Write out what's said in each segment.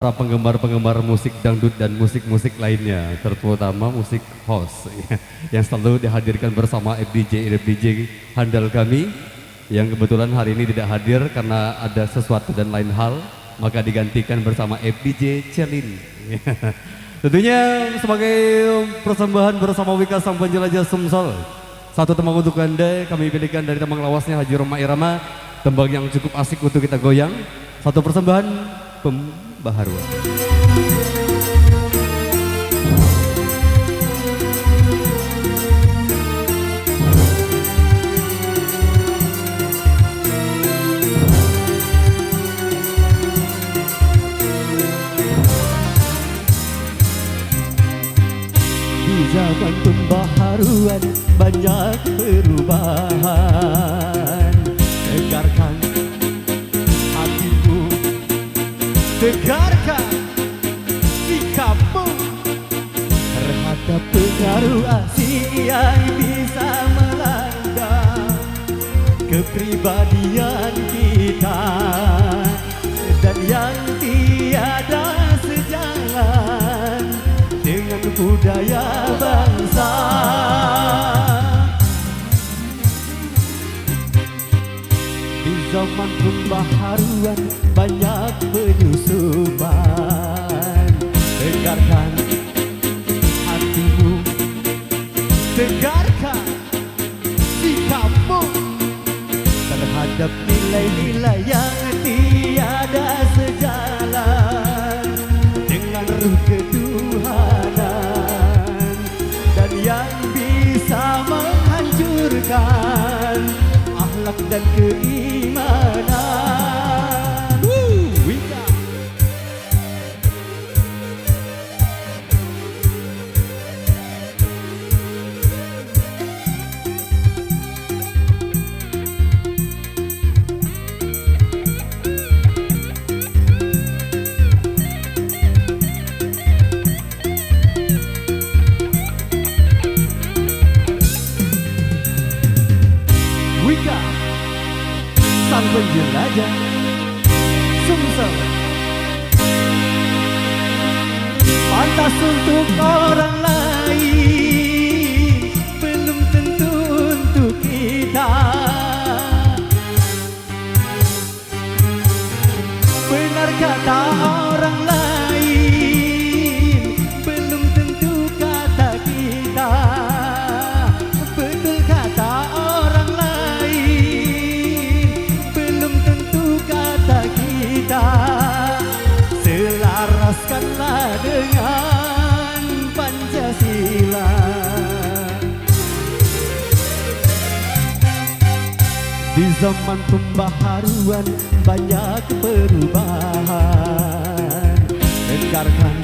para penggemar-penggemar musik dangdut dan musik-musik lainnya, terutama musik house yang selalu dihadirkan bersama FDJ handal kami yang kebetulan hari ini tidak hadir karena ada sesuatu dan lain hal, maka digantikan bersama FDJ Celin. Tentunya sebagai persembahan bersama Wika Sang Penjelajah Sumsel, satu tembang untuk Anda kami pilihkan dari tembang lawasnya Haji Roma Irama, tembang yang cukup asik untuk kita goyang. Satu persembahan pembaharuan. Di zaman pembaharuan banyak perubahan. Tegarkan hatimu, tegarkan sikapmu terhadap pengaruh asing yang bisa melanda kepribadian kita dan yang tiada sejalan dengan budaya bangsa. Di zaman pembaharuan banyak penyusupan. Tegarkan hatimu, tegarkan sikapmu terhadap nilai-nilai yang tiada sejalan dengan ruh ketuhanan dan yang bisa menghancurkan akhlak dan keimanan. Wika. Wika Sang Penjelajah Sumsel. Pantas untuk orang lain, belum tentu untuk kita. Benar kata orang lain, belum tentu kata kita. Betul kata orang lain, belum tentu kata kita. Selaraskanlah dengan Pancasila. Di zaman pembaharuan banyak perubahan. Tegarkan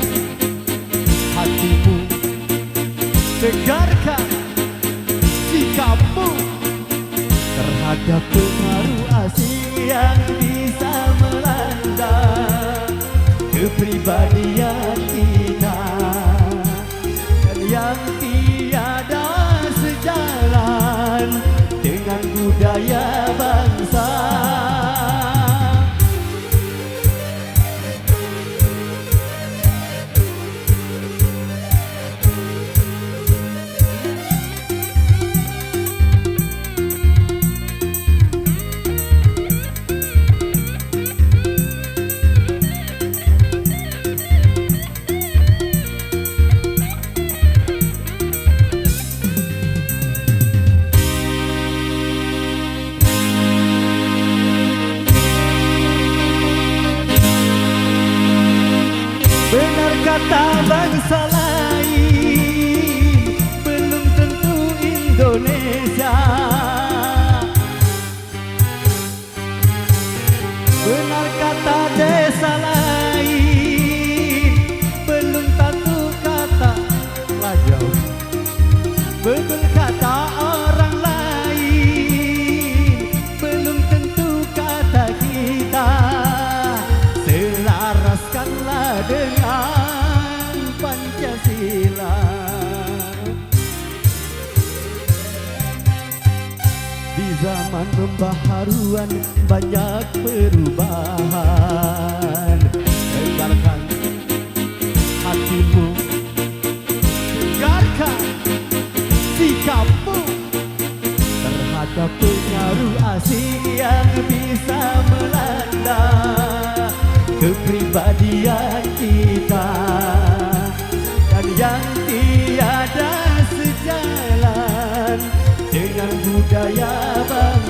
hatimu, tegarkan sikapmu terhadap pengaruh asing yang bisa melanda kepribadian kita dan yang tiada sejalan dengan budaya bangsa. Benar kata bangsa lain, belum tentu Indonesia. Benar kata desa lain, belum tentu kata Lajau. Betul kata orang lain, belum tentu kata kita. Selaraskanlah dengan Pancasila. Di zaman pembaharuan banyak perubahan. Tegarkan Ada pengaruh asing yang bisa melanda kepribadian kita, dan yang tiada sejalan dengan budaya bangsa